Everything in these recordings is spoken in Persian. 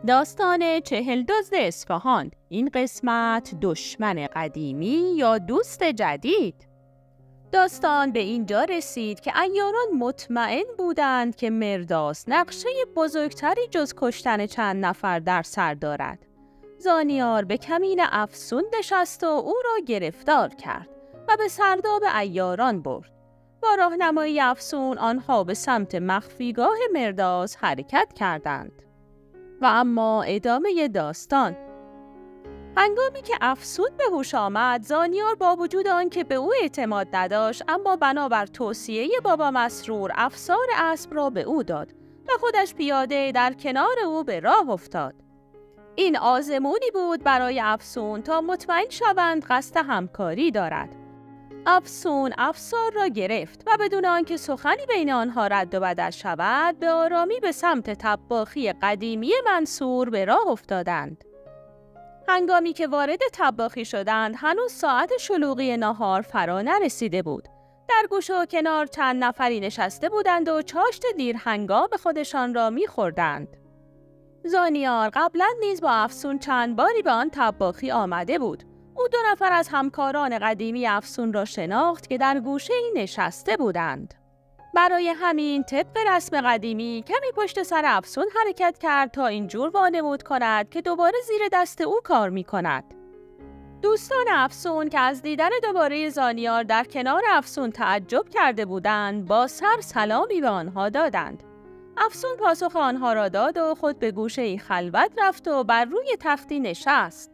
داستان 40 دزد اصفهان. این قسمت دشمن قدیمی یا دوست جدید. داستان به اینجا رسید که عیاران مطمئن بودند که مرداس نقشه بزرگتری جز کشتن چند نفر در سر دارد. زانیار به کمین افسون نشست و او را گرفتار کرد و به سرداب عیاران برد. با راهنمایی افسون آنها به سمت مخفیگاه مرداس حرکت کردند. و اما ادامه داستان. هنگامی که افسون به هوش آمد، زانیار با وجود آنکه به او اعتماد نداشت، اما بنابر توصیه بابا مسرور افسار اسب را به او داد و خودش پیاده در کنار او به راه افتاد. این آزمونی بود برای افسون تا مطمئن شوند قصد همکاری دارد. افسون افسار را گرفت و بدون آنکه سخنی بین آنها رد و بدل شود، به آرامی به سمت طباخی قدیمی منصور به راه افتادند. هنگامی که وارد طباخی شدند، هنوز ساعت شلوغی ناهار فرا نرسیده بود. در گوشه و کنار چند نفری نشسته بودند و چاشت دیر هنگام خودشان را می‌خوردند. زانیار قبلا نیز با افسون چند باری به آن طباخی آمده بود. او 2 نفر از همکاران قدیمی افسون را شناخت که در گوشه‌ای نشسته بودند. برای همین طبق رسم قدیمی کمی پشت سر افسون حرکت کرد تا اینجور وانمود کند که دوباره زیر دست او کار می کند. دوستان افسون که از دیدن دوباره زانیار در کنار افسون تعجب کرده بودند، با سر سلامی به آنها دادند. افسون پاسخ آنها را داد و خود به گوشه‌ای خلوت رفت و بر روی تختی نشست.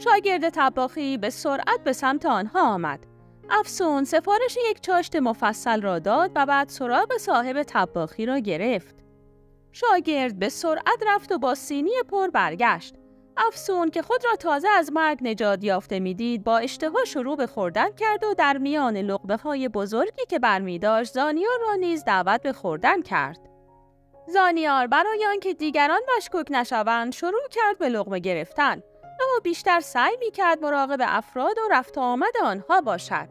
شاگرد طباخی به سرعت به سمت آنها آمد. افسون سفارش یک چاشت مفصل را داد و بعد سراغ صاحب طباخی را گرفت. شاگرد به سرعت رفت و با سینی پر برگشت. افسون که خود را تازه از مرگ نجات یافته می‌دید، با اشتها شروع به خوردن کرد و در میان لقمه‌های بزرگی که برمی‌داشت، زانیار را نیز دعوت به خوردن کرد. زانیار برای آنکه دیگران مشکوک نشوند، شروع کرد به لقمه گرفتن، اما بیشتر سعی می‌کرد مراقب افراد و رفت و آمد آنها باشد.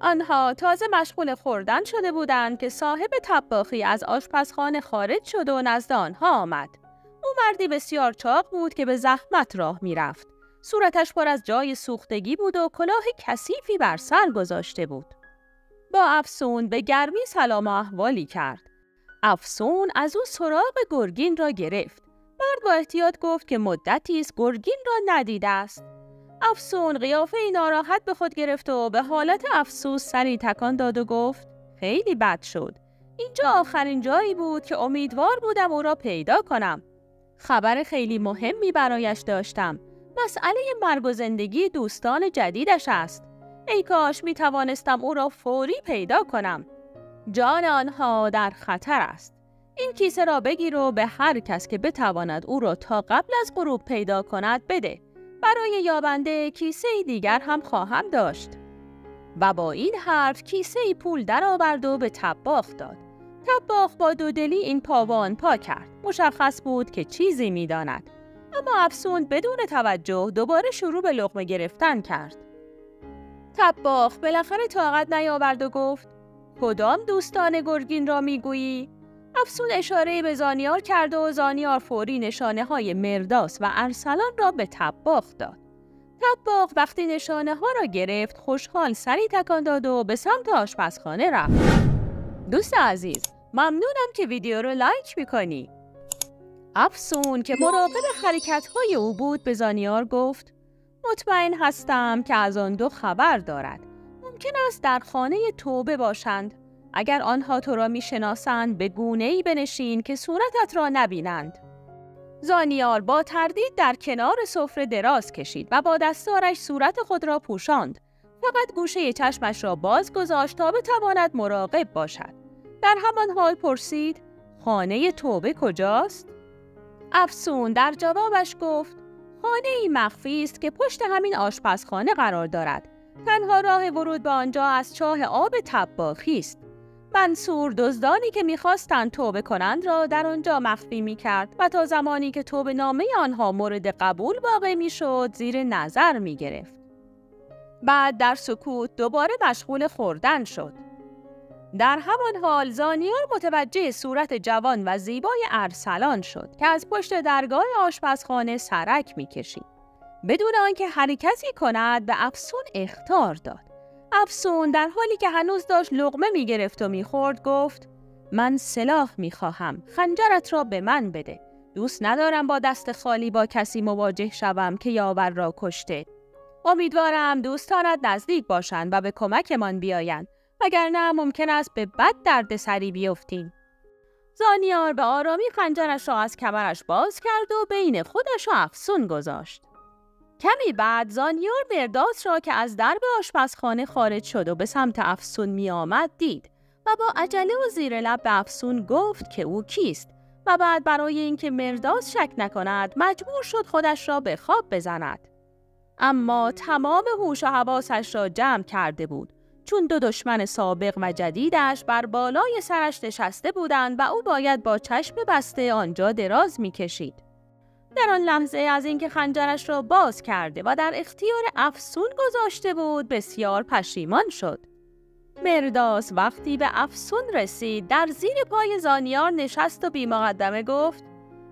آنها تازه مشغول خوردن شده بودند که صاحب طباخی از آشپزخانه خارج شد و نزد آنها آمد. او مردی بسیار چاق بود که به زحمت راه می‌رفت. صورتش پر از جای سوختگی بود و کلاه کثیفی بر سر گذاشته بود. با افسون به گرمی سلام و احوالی کرد. افسون از او سراغ گرگین را گرفت. مرد با احتیاط گفت که مدتی است گرگین را ندیده است. افسون قیافه ناراحت به خود گرفت و به حالت افسوس سری تکان داد و گفت خیلی بد شد. اینجا آخرین جایی بود که امیدوار بودم او را پیدا کنم. خبر خیلی مهمی برایش داشتم. مسئله مرگ و زندگی دوستان جدیدش است. ای کاش می توانستم او را فوری پیدا کنم. جان آنها در خطر است. این کیسه را بگیر و به هر کس که بتواند او را تا قبل از غروب پیدا کند بده. برای یابنده کیسه دیگر هم خواهم داشت. و با این حرف کیسه پول در آورد و به طباخ داد. طباخ با دودلی این پاوان پا کرد. مشخص بود که چیزی می‌داند. اما افسون بدون توجه دوباره شروع به لقمه گرفتن کرد. طباخ بالاخره طاقت نیاورد و گفت کدام دوستان گرگین را میگویی؟ افسون اشاره به زانیار کرد و زانیار فوری نشانه‌های مرداس و ارسلان را به طباخ داد. طباخ وقتی نشانه‌ها را گرفت، خوشحال سری تکان داد و به سمت آشپزخانه رفت. دوست عزیز، ممنونم که ویدیو رو لایک می‌کنی. افسون که مراقب حرکت‌های او بود به زانیار گفت مطمئن هستم که از آن 2 خبر دارد. ممکن است در خانه توبه باشند. اگر آنها تو را می‌شناسند به گونه‌ای بنشین که صورتت را نبینند. زانیار با تردید در کنار سفره دراز کشید و با دستارش صورت خود را پوشاند. فقط گوشه چشمش را باز گذاشت تا بتواند مراقب باشد. در همان حال پرسید خانه توبه کجاست؟ افسون در جوابش گفت خانه‌ای مخفی است که پشت همین آشپزخانه قرار دارد. تنها راه ورود به آنجا از چاه آب طباخی است. منصور دزدانی که می‌خواستند توبه کنند را در آنجا مخفی می‌کرد و تا زمانی که توبه نامه آنها مورد قبول واقع می‌شد زیر نظر می‌گرفت. بعد در سکوت دوباره مشغول خوردن شد. در همان حال زانیار متوجه صورت جوان و زیبای ارسلان شد که از پشت درگاه آشپزخانه سرک می‌کشید. بدون آنکه حرکتی کند به افسون اخطار داد. افسون در حالی که هنوز داشت لقمه می‌گرفت و می‌خورد گفت: من سلاح می‌خواهم، خنجرت را به من بده. دوست ندارم با دست خالی با کسی مواجه شوم که یاور را کشته. امیدوارم دوستانت نزدیک باشند و به کمکمان بیایند، وگرنه ممکن است به بد دردسری بیفتیم. زانیار به آرامی خنجرش را از کمرش باز کرد و بین خودش و افسون گذاشت. کمی بعد زانیار مرداس را که از درب آشپزخانه خارج شد و به سمت افسون می آمد دید و با عجله و زیر لب به افسون گفت که او کیست و بعد برای اینکه مرداس شک نکند مجبور شد خودش را به خواب بزند. اما تمام هوش و حواسش را جمع کرده بود، چون دو دشمن سابق و جدیدش بر بالای سرش نشسته بودند و او باید با چشم بسته آنجا دراز می‌کشید. در آن لحظه از اینکه خنجرش را باز کرده و در اختیار افسون گذاشته بود بسیار پشیمان شد. مرداس وقتی به افسون رسید در زیر پای زانیار نشست و بی مقدمه گفت: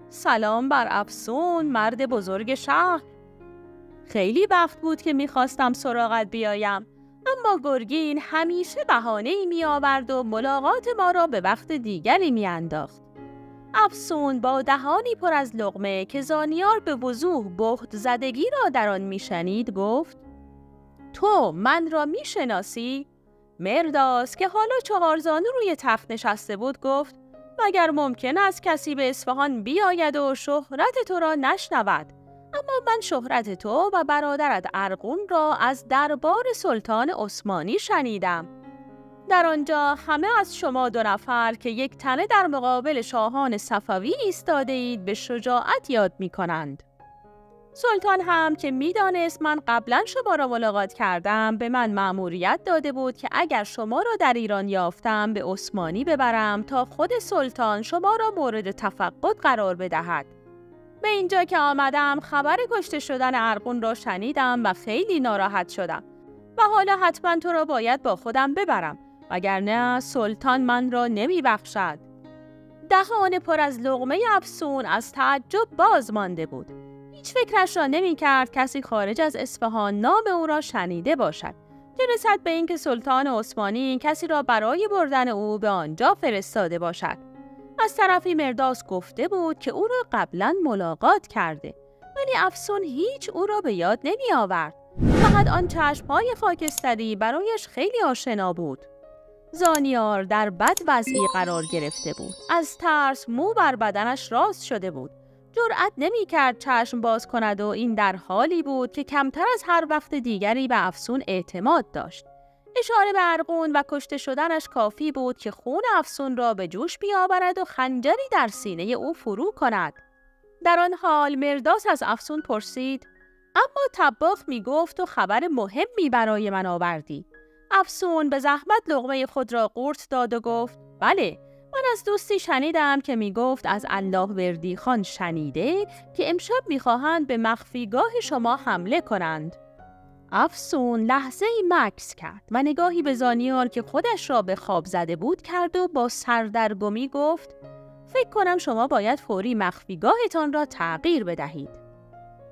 سلام بر افسون، مرد بزرگ شهر. خیلی وقت بود که میخواستم سراغت بیایم، اما گرگین همیشه بهانه‌ای میآورد و ملاقات ما را به وقت دیگری میانداخت. افسون با دهانی پر از لقمه که زانیار به وضوح بخت زدگی را در آن میشنید گفت: تو من را میشناسی؟ مرداس که حالا چهارزانو روی تخت نشسته بود گفت: مگر ممکن است کسی به اصفهان بیاید و شهرت تو را نشنود؟ اما من شهرت تو و برادرت ارغون را از دربار سلطان عثمانی شنیدم. در آنجا همه از شما دو نفر که یک تنه در مقابل شاهان صفوی ایستاده اید به شجاعت یاد می کنند. سلطان هم که می دانست من قبلا شما را ملاقات کردم به من مأموریت داده بود که اگر شما را در ایران یافتم به عثمانی ببرم تا خود سلطان شما را مورد تفقد قرار بدهد. به اینجا که آمدم خبر کشته شدن ارغون را شنیدم و خیلی ناراحت شدم و حالا حتما تو را باید با خودم ببرم، وگرنه سلطان من را نمی بخشد. دهان پر از لقمه افسون از تعجب باز مانده بود. هیچ فکرش را نمی کرد کسی خارج از اصفهان نام او را شنیده باشد، چه رسد به اینکه سلطان عثمانی کسی را برای بردن او به آنجا فرستاده باشد. از طرفی مرداس گفته بود که او را قبلا ملاقات کرده، ولی افسون هیچ او را به یاد نمی آورد. فقط آن چشم‌های خاکستری برایش خیلی آشنا بود. زانیار در بد وضعی قرار گرفته بود. از ترس مو بر بدنش راست شده بود. جرأت نمی کرد چشم باز کند و این در حالی بود که کمتر از هر وقت دیگری به افسون اعتماد داشت. اشاره به ارغون و کشته شدنش کافی بود که خون افسون را به جوش بیاورد و خنجری در سینه او فرو کند. در آن حال مرداس از افسون پرسید: اما طباخ می گفت و خبر مهمی برای من آوردی. افسون به زحمت لقمه خود را قورت داد و گفت: بله، من از دوستی شنیدم که می گفت از الله وردی خان شنیده که امشب می خواهند به مخفیگاه شما حمله کنند. افسون لحظه‌ای مکث کرد و نگاهی به زانیار که خودش را به خواب زده بود کرد و با سردرگمی گفت: فکر کنم شما باید فوری مخفیگاهتان را تغییر بدهید.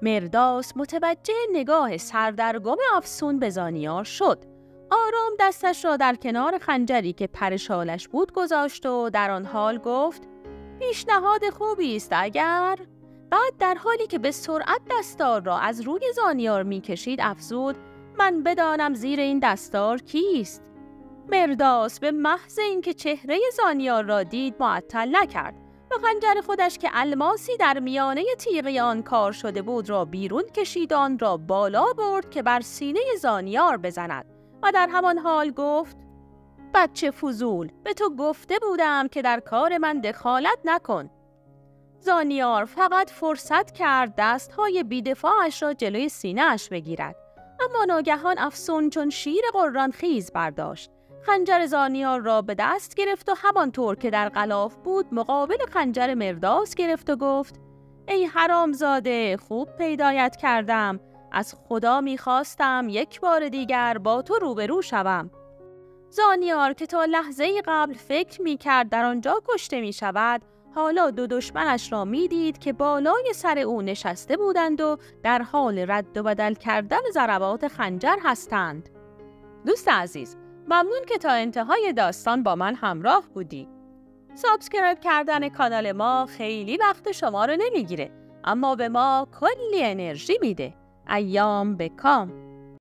مرداس متوجه نگاه سردرگم افسون به زانیار شد. آرام دستش را در کنار خنجری که پر شالش بود گذاشت و در آن حال گفت: پیشنهاد خوبی است اگر... بعد در حالی که به سرعت دستار را از روی زانیار می‌کشید افزود: من بدانم زیر این دستار کیست؟ مرداس به محض اینکه چهره زانیار را دید معطل نکرد و خنجر خودش که الماسی در میانه تیغ آن کار شده بود را بیرون کشید و آن را بالا برد که بر سینه زانیار بزند و در همان حال گفت: بچه فضول، به تو گفته بودم که در کار من دخالت نکن. زانیار فقط فرصت کرد دستهای بیدفاعش را جلوی سینه اش بگیرد، اما ناگهان افسون چون شیر قران خیز برداشت. خنجر زانیار را به دست گرفت و همانطور که در غلاف بود مقابل خنجر مرداس گرفت و گفت: ای حرامزاده، خوب پیدایت کردم. از خدا میخواستم یک بار دیگر با تو روبرو شوم. زانیار که تا لحظه قبل فکر می‌کرد در آنجا کشته می‌شود، حالا دو دشمنش را می‌دید که بالای سر او نشسته بودند و در حال رد و بدل کردن ضربات خنجر هستند. دوست عزیز، ممنون که تا انتهای داستان با من همراه بودی. سابسکرایب کردن کانال ما خیلی وقت شما رو نمیگیره، اما به ما کلی انرژی میده. ایام به کام.